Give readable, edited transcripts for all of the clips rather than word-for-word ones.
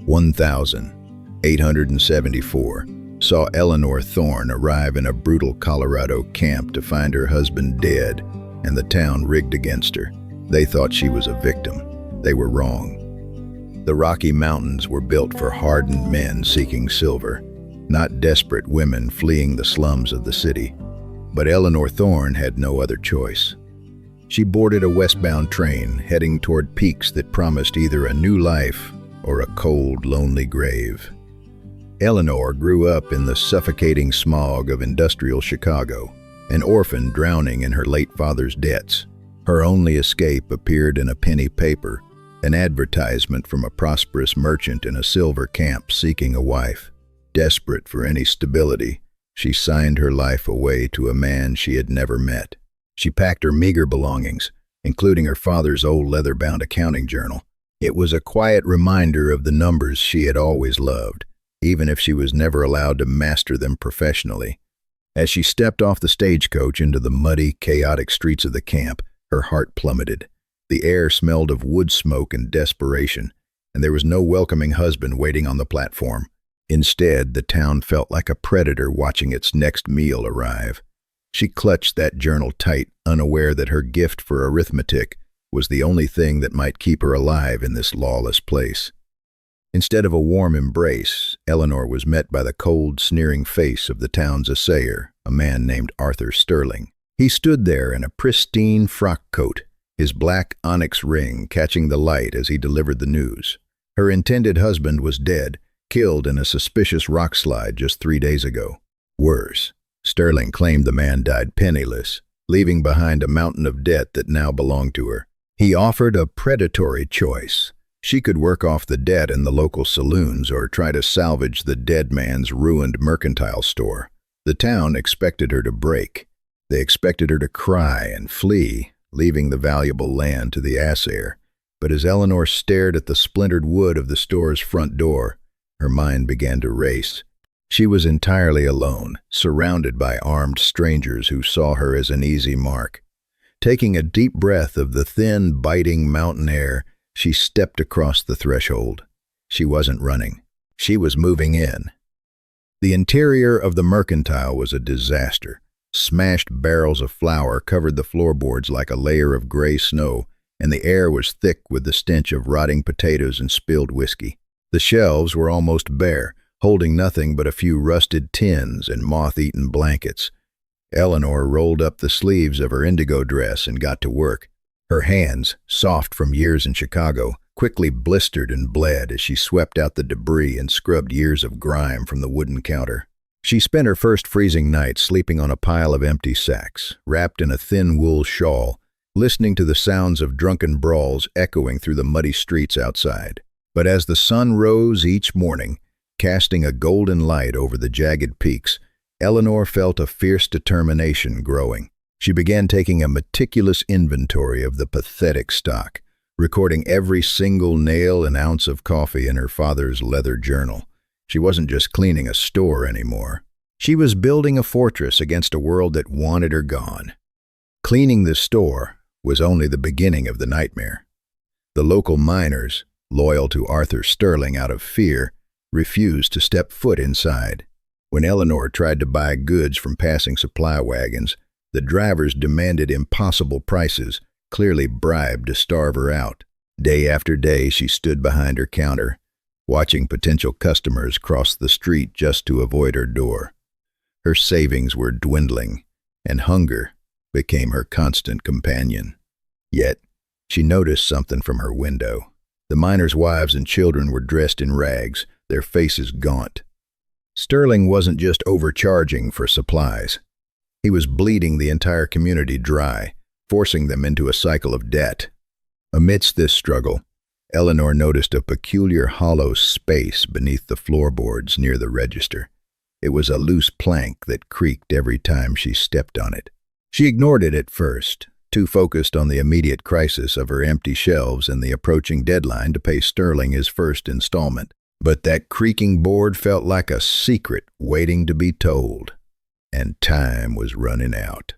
1874 saw Eleanor Thorne arrive in a brutal Colorado camp to find her husband dead and the town rigged against her. They thought she was a victim. They were wrong. The Rocky Mountains were built for hardened men seeking silver, not desperate women fleeing the slums of the city. But Eleanor Thorne had no other choice. She boarded a westbound train heading toward peaks that promised either a new life or a cold, lonely grave. Eleanor grew up in the suffocating smog of industrial Chicago, an orphan drowning in her late father's debts. Her only escape appeared in a penny paper, an advertisement from a prosperous merchant in a silver camp seeking a wife. Desperate for any stability, she signed her life away to a man she had never met. She packed her meager belongings, including her father's old leather-bound accounting journal. It was a quiet reminder of the numbers she had always loved, even if she was never allowed to master them professionally. As she stepped off the stagecoach into the muddy, chaotic streets of the camp, her heart plummeted. The air smelled of wood smoke and desperation, and there was no welcoming husband waiting on the platform. Instead, the town felt like a predator watching its next meal arrive. She clutched that journal tight, unaware that her gift for arithmetic was the only thing that might keep her alive in this lawless place. Instead of a warm embrace, Eleanor was met by the cold, sneering face of the town's assayer, a man named Arthur Sterling. He stood there in a pristine frock coat, his black onyx ring catching the light as he delivered the news. Her intended husband was dead, killed in a suspicious rock slide just 3 days ago. Worse, Sterling claimed the man died penniless, leaving behind a mountain of debt that now belonged to her. He offered a predatory choice. She could work off the debt in the local saloons or try to salvage the dead man's ruined mercantile store. The town expected her to break. They expected her to cry and flee, leaving the valuable land to the assayer. But as Eleanor stared at the splintered wood of the store's front door, her mind began to race. She was entirely alone, surrounded by armed strangers who saw her as an easy mark. Taking a deep breath of the thin, biting mountain air, she stepped across the threshold. She wasn't running. She was moving in. The interior of the mercantile was a disaster. Smashed barrels of flour covered the floorboards like a layer of gray snow, and the air was thick with the stench of rotting potatoes and spilled whiskey. The shelves were almost bare, holding nothing but a few rusted tins and moth-eaten blankets. Eleanor rolled up the sleeves of her indigo dress and got to work. Her hands, soft from years in Chicago, quickly blistered and bled as she swept out the debris and scrubbed years of grime from the wooden counter. She spent her first freezing night sleeping on a pile of empty sacks, wrapped in a thin wool shawl, listening to the sounds of drunken brawls echoing through the muddy streets outside. But as the sun rose each morning, casting a golden light over the jagged peaks, Eleanor felt a fierce determination growing. She began taking a meticulous inventory of the pathetic stock, recording every single nail and ounce of coffee in her father's leather journal. She wasn't just cleaning a store anymore. She was building a fortress against a world that wanted her gone. Cleaning the store was only the beginning of the nightmare. The local miners, loyal to Arthur Sterling out of fear, refused to step foot inside. When Eleanor tried to buy goods from passing supply wagons, the drivers demanded impossible prices, clearly bribed to starve her out. Day after day, she stood behind her counter, watching potential customers cross the street just to avoid her door. Her savings were dwindling, and hunger became her constant companion. Yet, she noticed something from her window. The miners' wives and children were dressed in rags, their faces gaunt. Sterling wasn't just overcharging for supplies. He was bleeding the entire community dry, forcing them into a cycle of debt. Amidst this struggle, Eleanor noticed a peculiar hollow space beneath the floorboards near the register. It was a loose plank that creaked every time she stepped on it. She ignored it at first, too focused on the immediate crisis of her empty shelves and the approaching deadline to pay Sterling his first installment. But that creaking board felt like a secret waiting to be told, and time was running out.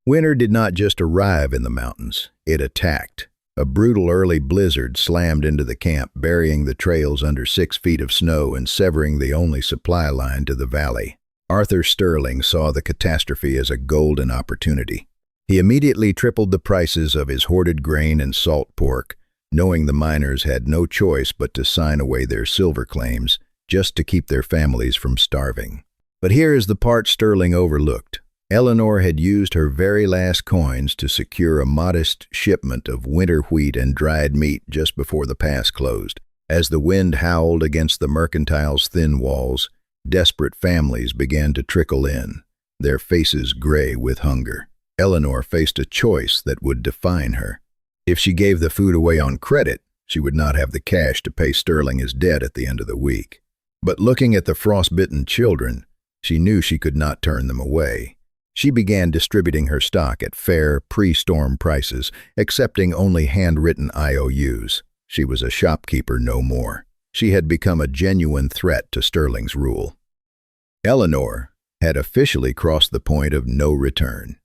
Winter did not just arrive in the mountains, it attacked. A brutal early blizzard slammed into the camp, burying the trails under 6 feet of snow and severing the only supply line to the valley. Arthur Sterling saw the catastrophe as a golden opportunity. He immediately tripled the prices of his hoarded grain and salt pork, knowing the miners had no choice but to sign away their silver claims just to keep their families from starving. But here is the part Sterling overlooked. Eleanor had used her very last coins to secure a modest shipment of winter wheat and dried meat just before the pass closed. As the wind howled against the mercantile's thin walls, desperate families began to trickle in, their faces gray with hunger. Eleanor faced a choice that would define her. If she gave the food away on credit, she would not have the cash to pay Sterling his debt at the end of the week. But looking at the frostbitten children, she knew she could not turn them away. She began distributing her stock at fair, pre-storm prices, accepting only handwritten IOUs. She was a shopkeeper no more. She had become a genuine threat to Sterling's rule. Eleanor had officially crossed the point of no return.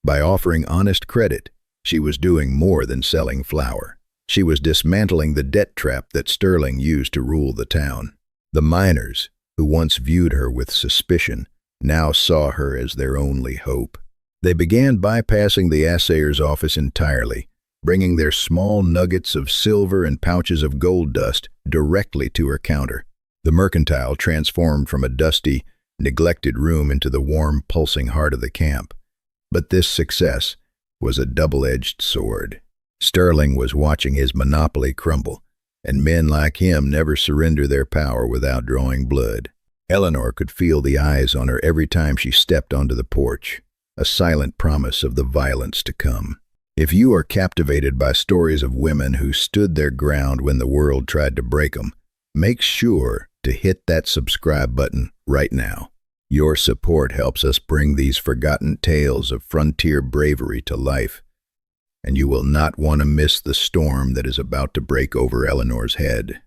By offering honest credit, she was doing more than selling flour. She was dismantling the debt trap that Sterling used to rule the town. The miners, who once viewed her with suspicion, now saw her as their only hope. They began bypassing the assayer's office entirely, bringing their small nuggets of silver and pouches of gold dust directly to her counter. The mercantile transformed from a dusty, neglected room into the warm, pulsing heart of the camp. But this success was a double-edged sword. Sterling was watching his monopoly crumble, and men like him never surrender their power without drawing blood. Eleanor could feel the eyes on her every time she stepped onto the porch, a silent promise of the violence to come. If you are captivated by stories of women who stood their ground when the world tried to break them, make sure to hit that subscribe button right now. Your support helps us bring these forgotten tales of frontier bravery to life, and you will not want to miss the storm that is about to break over Eleanor's head.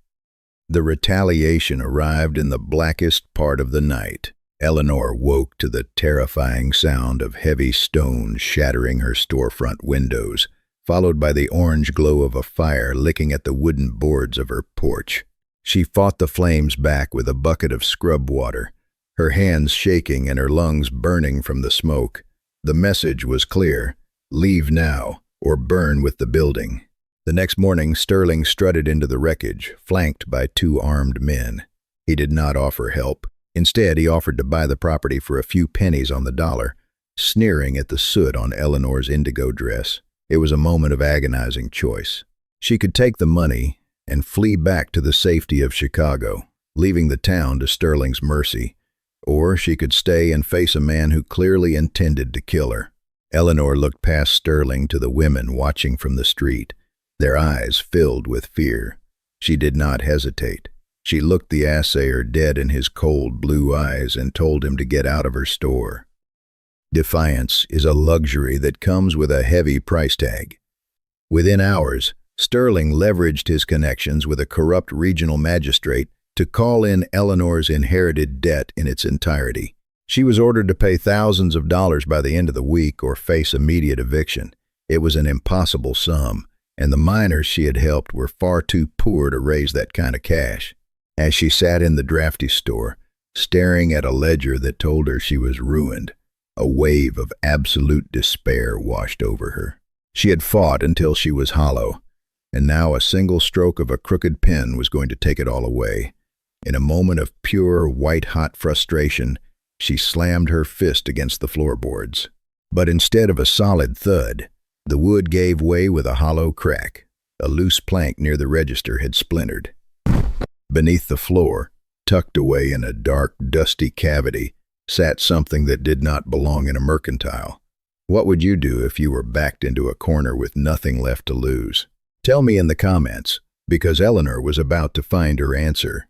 The retaliation arrived in the blackest part of the night. Eleanor woke to the terrifying sound of heavy stones shattering her storefront windows, followed by the orange glow of a fire licking at the wooden boards of her porch. She fought the flames back with a bucket of scrub water, her hands shaking and her lungs burning from the smoke. The message was clear: leave now, or burn with the building. The next morning, Sterling strutted into the wreckage, flanked by 2 armed men. He did not offer help. Instead, he offered to buy the property for a few pennies on the dollar, sneering at the soot on Eleanor's indigo dress. It was a moment of agonizing choice. She could take the money and flee back to the safety of Chicago, leaving the town to Sterling's mercy, or she could stay and face a man who clearly intended to kill her. Eleanor looked past Sterling to the women watching from the street, their eyes filled with fear. She did not hesitate. She looked the assayer dead in his cold blue eyes and told him to get out of her store. Defiance is a luxury that comes with a heavy price tag. Within hours, Sterling leveraged his connections with a corrupt regional magistrate to call in Eleanor's inherited debt in its entirety. She was ordered to pay thousands of dollars by the end of the week or face immediate eviction. It was an impossible sum, and the miners she had helped were far too poor to raise that kind of cash. As she sat in the drafty store, staring at a ledger that told her she was ruined, a wave of absolute despair washed over her. She had fought until she was hollow, and now a single stroke of a crooked pen was going to take it all away. In a moment of pure, white-hot frustration, she slammed her fist against the floorboards. But instead of a solid thud, the wood gave way with a hollow crack. A loose plank near the register had splintered. Beneath the floor, tucked away in a dark, dusty cavity, sat something that did not belong in a mercantile. What would you do if you were backed into a corner with nothing left to lose? Tell me in the comments, because Eleanor was about to find her answer.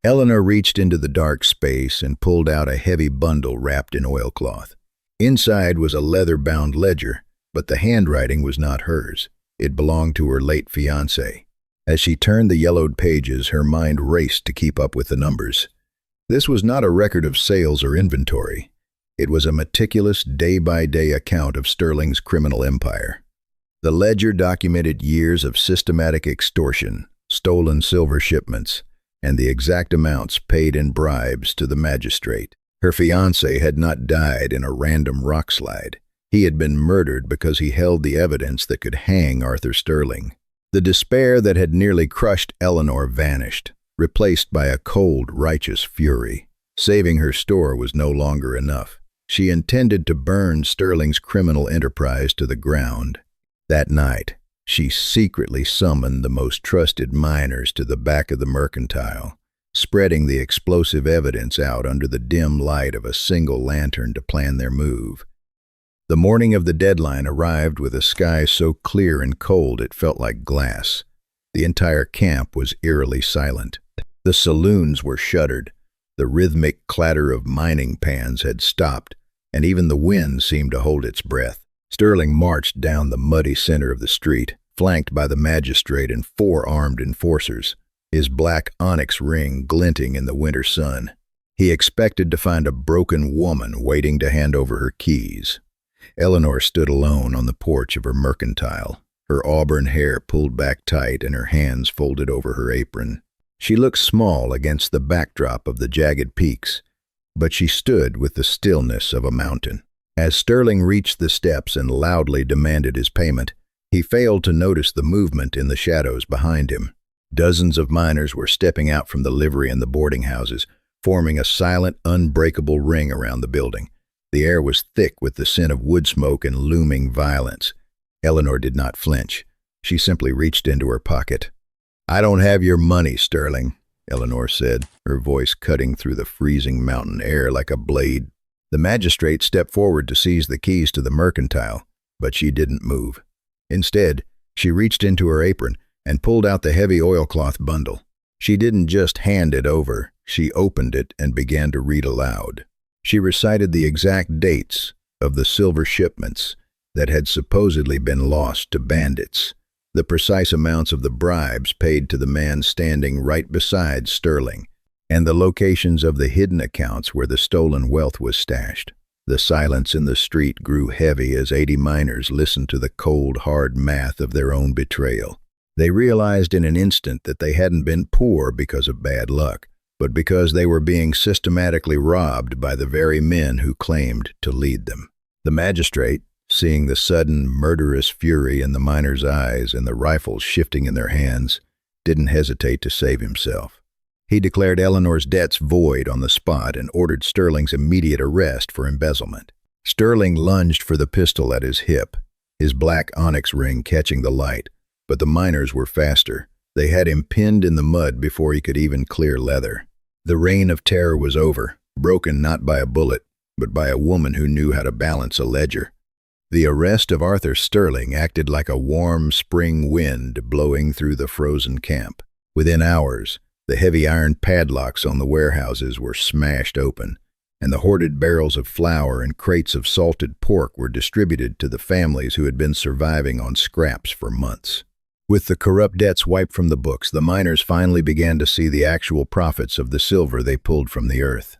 Eleanor reached into the dark space and pulled out a heavy bundle wrapped in oilcloth. Inside was a leather-bound ledger, but the handwriting was not hers. It belonged to her late fiancé. As she turned the yellowed pages, her mind raced to keep up with the numbers. This was not a record of sales or inventory. It was a meticulous day-by-day account of Sterling's criminal empire. The ledger documented years of systematic extortion, stolen silver shipments, and the exact amounts paid in bribes to the magistrate. Her fiancé had not died in a random rock slide. He had been murdered because he held the evidence that could hang Arthur Sterling. The despair that had nearly crushed Eleanor vanished, replaced by a cold, righteous fury. Saving her store was no longer enough. She intended to burn Sterling's criminal enterprise to the ground. That night, she secretly summoned the most trusted miners to the back of the mercantile, spreading the explosive evidence out under the dim light of a single lantern to plan their move. The morning of the deadline arrived with a sky so clear and cold it felt like glass. The entire camp was eerily silent. The saloons were shuttered. The rhythmic clatter of mining pans had stopped, and even the wind seemed to hold its breath. Sterling marched down the muddy center of the street, flanked by the magistrate and 4 armed enforcers, his black onyx ring glinting in the winter sun. He expected to find a broken woman waiting to hand over her keys. Eleanor stood alone on the porch of her mercantile, her auburn hair pulled back tight and her hands folded over her apron. She looked small against the backdrop of the jagged peaks, but she stood with the stillness of a mountain. As Sterling reached the steps and loudly demanded his payment, he failed to notice the movement in the shadows behind him. Dozens of miners were stepping out from the livery and the boarding houses, forming a silent, unbreakable ring around the building. The air was thick with the scent of wood smoke and looming violence. Eleanor did not flinch. She simply reached into her pocket. "I don't have your money, Sterling," Eleanor said, her voice cutting through the freezing mountain air like a blade. The magistrate stepped forward to seize the keys to the mercantile, but she didn't move. Instead, she reached into her apron and pulled out the heavy oilcloth bundle. She didn't just hand it over, she opened it and began to read aloud. She recited the exact dates of the silver shipments that had supposedly been lost to bandits, the precise amounts of the bribes paid to the man standing right beside Sterling, and the locations of the hidden accounts where the stolen wealth was stashed. The silence in the street grew heavy as 80 miners listened to the cold, hard math of their own betrayal. They realized in an instant that they hadn't been poor because of bad luck, but because they were being systematically robbed by the very men who claimed to lead them. The magistrate, seeing the sudden, murderous fury in the miners' eyes and the rifles shifting in their hands, didn't hesitate to save himself. He declared Eleanor's debts void on the spot and ordered Sterling's immediate arrest for embezzlement. Sterling lunged for the pistol at his hip, his black onyx ring catching the light, but the miners were faster. They had him pinned in the mud before he could even clear leather. The reign of terror was over, broken not by a bullet, but by a woman who knew how to balance a ledger. The arrest of Arthur Sterling acted like a warm spring wind blowing through the frozen camp. Within hours, the heavy iron padlocks on the warehouses were smashed open, and the hoarded barrels of flour and crates of salted pork were distributed to the families who had been surviving on scraps for months. With the corrupt debts wiped from the books, the miners finally began to see the actual profits of the silver they pulled from the earth.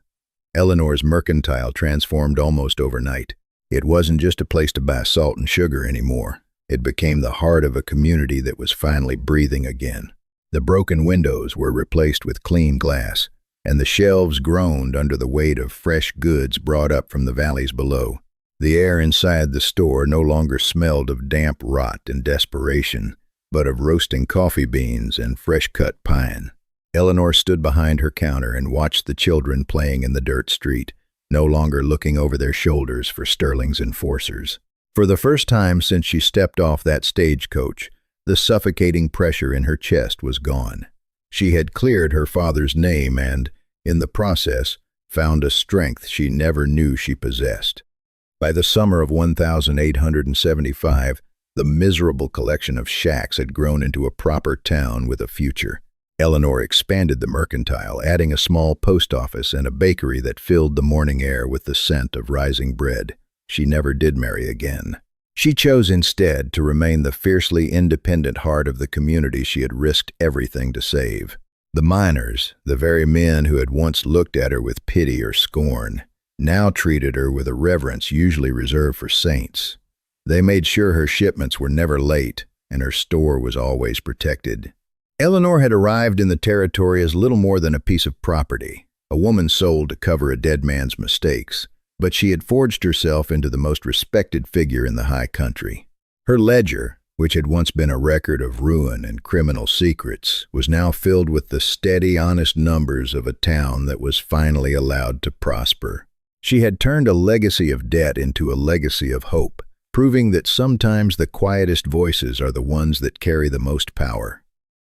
Eleanor's mercantile transformed almost overnight. It wasn't just a place to buy salt and sugar anymore. It became the heart of a community that was finally breathing again. The broken windows were replaced with clean glass, and the shelves groaned under the weight of fresh goods brought up from the valleys below. The air inside the store no longer smelled of damp rot and desperation, but of roasting coffee beans and fresh-cut pine. Eleanor stood behind her counter and watched the children playing in the dirt street, no longer looking over their shoulders for Sterling's enforcers. For the first time since she stepped off that stagecoach, the suffocating pressure in her chest was gone. She had cleared her father's name and, in the process, found a strength she never knew she possessed. By the summer of 1875, the miserable collection of shacks had grown into a proper town with a future. Eleanor expanded the mercantile, adding a small post office and a bakery that filled the morning air with the scent of rising bread. She never did marry again. She chose instead to remain the fiercely independent heart of the community she had risked everything to save. The miners, the very men who had once looked at her with pity or scorn, now treated her with a reverence usually reserved for saints. They made sure her shipments were never late and her store was always protected. Eleanor had arrived in the territory as little more than a piece of property, a woman sold to cover a dead man's mistakes, but she had forged herself into the most respected figure in the high country. Her ledger, which had once been a record of ruin and criminal secrets, was now filled with the steady, honest numbers of a town that was finally allowed to prosper. She had turned a legacy of debt into a legacy of hope, proving that sometimes the quietest voices are the ones that carry the most power.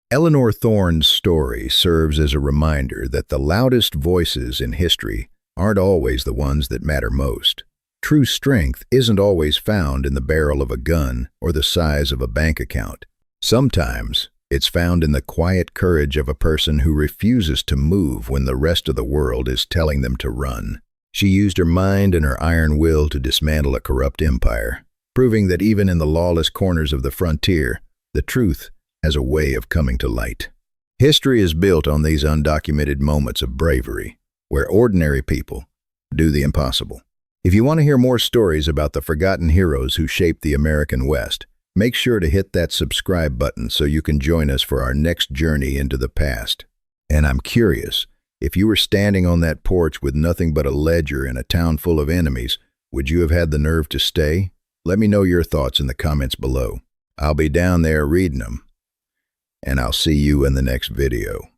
Eleanor Thorne's story serves as a reminder that the loudest voices in history aren't always the ones that matter most. True strength isn't always found in the barrel of a gun or the size of a bank account. Sometimes it's found in the quiet courage of a person who refuses to move when the rest of the world is telling them to run. She used her mind and her iron will to dismantle a corrupt empire, proving that even in the lawless corners of the frontier, the truth has a way of coming to light. History is built on these undocumented moments of bravery, where ordinary people do the impossible. If you want to hear more stories about the forgotten heroes who shaped the American West, make sure to hit that subscribe button so you can join us for our next journey into the past. And I'm curious, if you were standing on that porch with nothing but a ledger in a town full of enemies, would you have had the nerve to stay? Let me know your thoughts in the comments below. I'll be down there reading them. And I'll see you in the next video.